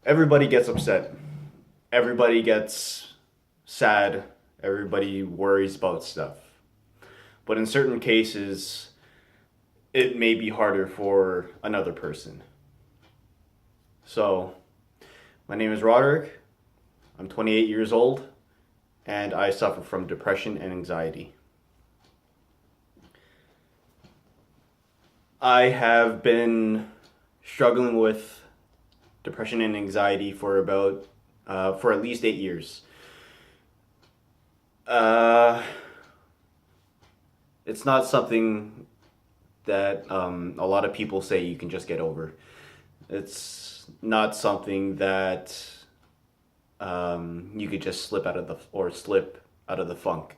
Everybody gets upset. Everybody gets sad. Everybody worries about stuff. But in certain cases, it may be harder for another person. So, my name is Roderick. I'm 28 years old, and I suffer from depression and anxiety. I have been struggling with depression and anxiety for at least 8 years. Uh, it's not something that a lot of people say you can just get over. It's not something that you could just slip out of the funk,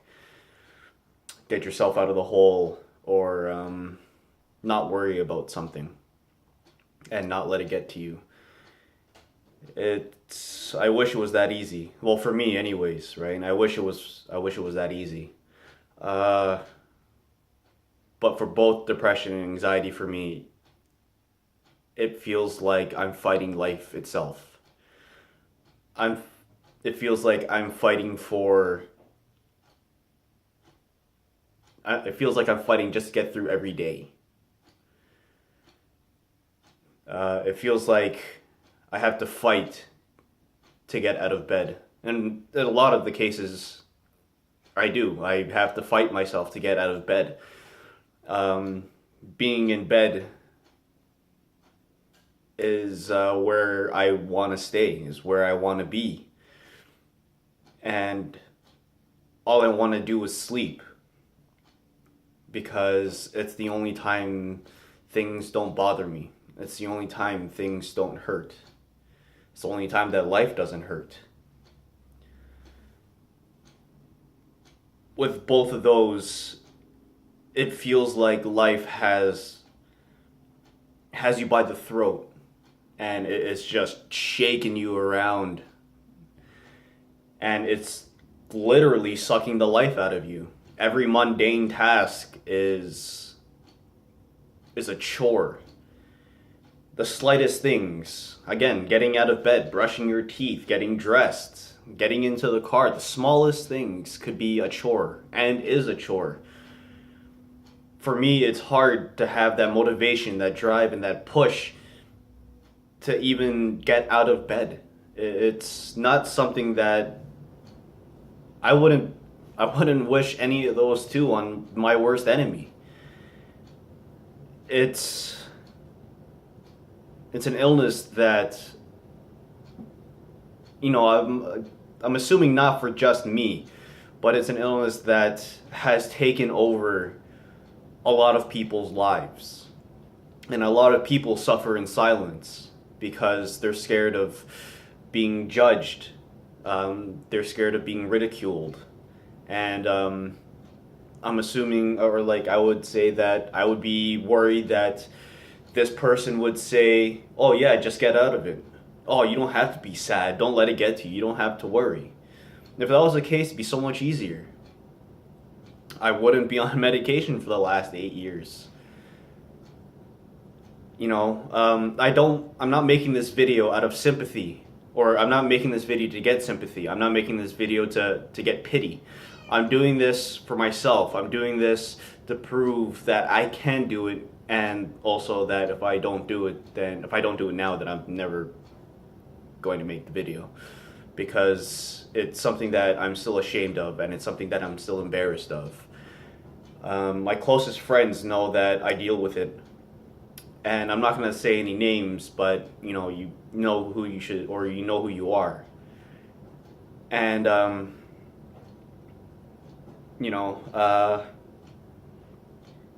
get yourself out of the hole, or not worry about something and not let it get to you. I wish it was that easy. Well, for me anyways, right? I wish it was that easy. Uh but for both depression and anxiety for me, it feels like I'm fighting life itself. I'm it feels like I'm fighting for it feels like I'm fighting just to get through every day. It feels like I have to fight to get out of bed. And in a lot of the cases, I do. I have to fight myself to get out of bed. Um, Being in bed is where I want to stay, is where I want to be. And all I want to do is sleep because it's the only time things don't bother me. It's the only time things don't hurt. It's the only time that life doesn't hurt. With both of those, it feels like life has you by the throat and it's just shaking you around and it's literally sucking the life out of you. Every mundane task is a chore. The slightest things, again, getting out of bed, brushing your teeth, getting dressed, getting into the car, the smallest things could be a chore and is a chore. For me, it's hard to have that motivation, that drive, and that push to even get out of bed. It's not something that I wouldn't I wouldn't wish any of those two on my worst enemy. It's it's an illness that I'm assuming not for just me, but it's an illness that has taken over a lot of people's lives. And a lot of people suffer in silence because they're scared of being judged. They're scared of being ridiculed. And I'm assuming, or like I would say that I would be worried that this person would say, oh yeah, just get out of it. Oh, you don't have to be sad. Don't let it get to you. You don't have to worry. If that was the case, it'd be so much easier. I wouldn't be on medication for the last 8 years. I'm not making this video out of sympathy, or I'm not making this video to get sympathy. I'm not making this video to get pity. I'm doing this for myself. I'm doing this to prove that I can do it, and also that if I don't do it now, then I'm never going to make the video. Because it's something that I'm still ashamed of, and it's something that I'm still embarrassed of. My closest friends know that I deal with it, and I'm not going to say any names, but you know who you should, or you know who you are. And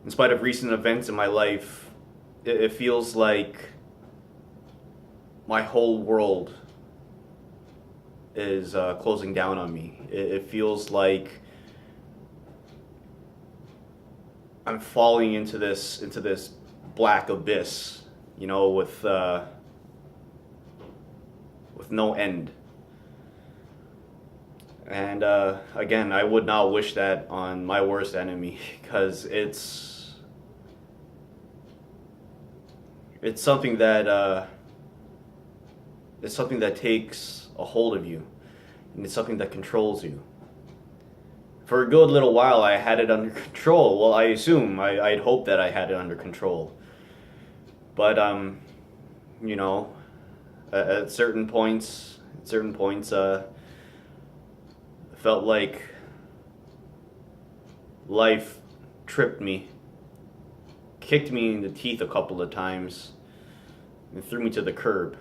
in spite of recent events in my life, it feels like my whole world is closing down on me. It feels like I'm falling into this black abyss, with no end. And again, I would not wish that on my worst enemy because it's something that It's something that takes a hold of you, and it's something that controls you. For a good little while, I had it under control. Well, I assume, I'd hope that I had it under control. But, you know, at certain points, felt like life tripped me, kicked me in the teeth a couple of times, and threw me to the curb.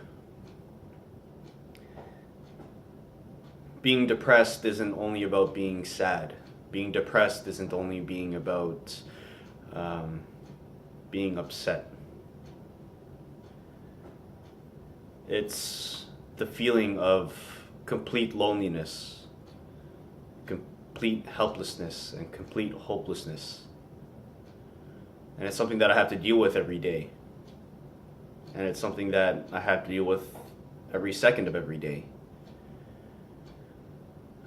Being depressed isn't only about being sad. Being depressed isn't only being about being upset. It's the feeling of complete loneliness, complete helplessness, and complete hopelessness. And it's something that I have to deal with every day. And it's something that I have to deal with every second of every day.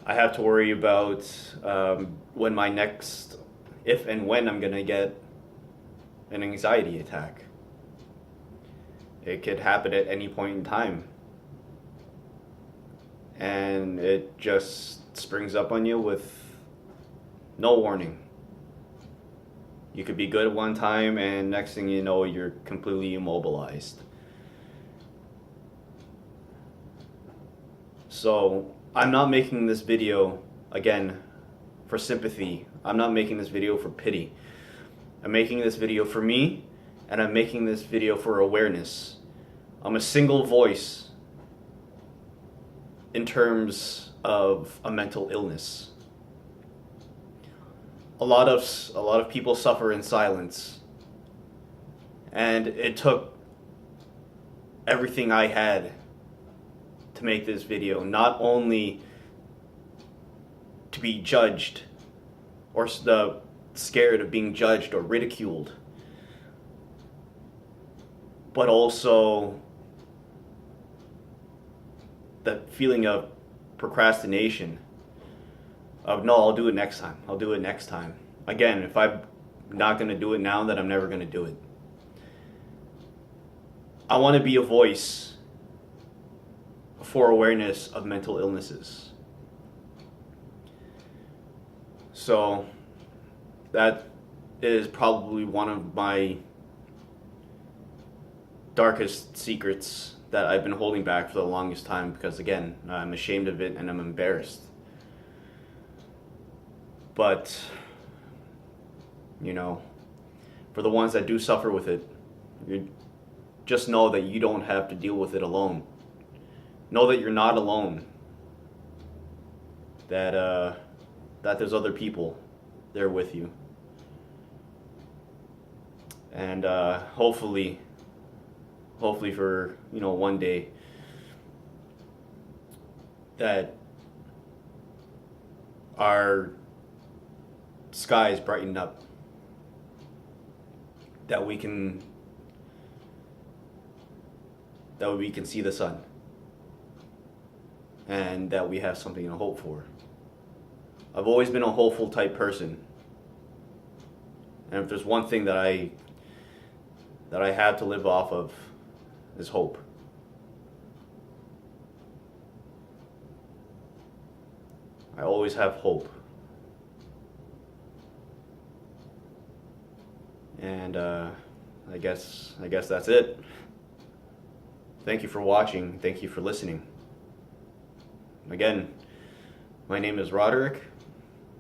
I have to worry about when my next, if and when I'm going to get an anxiety attack. It could happen at any point in time. And it just springs up on you with no warning. You could be good at one time, and next thing you know, you're completely immobilized. So, I'm not making this video, again, for sympathy. I'm not making this video for pity. I'm making this video for me, and I'm making this video for awareness. I'm a single voice in terms of a mental illness. A lot of people suffer in silence, and it took everything I had to make this video, not only to be judged or scared of being judged or ridiculed, but also that feeling of procrastination of, no, I'll do it next time. I'll do it next time. Again, if I'm not going to do it now, then I'm never going to do it. I want to be a voice for awareness of mental illnesses. So that is probably one of my darkest secrets that I've been holding back for the longest time, because again, I'm ashamed of it and I'm embarrassed. But, you know, for the ones that do suffer with it, you just know that you don't have to deal with it alone. Know that you're not alone. That there's other people there with you. And hopefully for, you know, one day that our skies brighten up, that we can see the sun, and that we have something to hope for. I've always been a hopeful type person, and if there's one thing that I have to live off of, is hope. I always have hope. And I guess that's it. Thank you for watching. Thank you for listening. Again, my name is Roderick.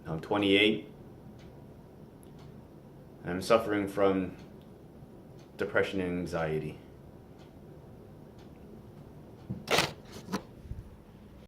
I'm 28. I'm suffering from depression and anxiety.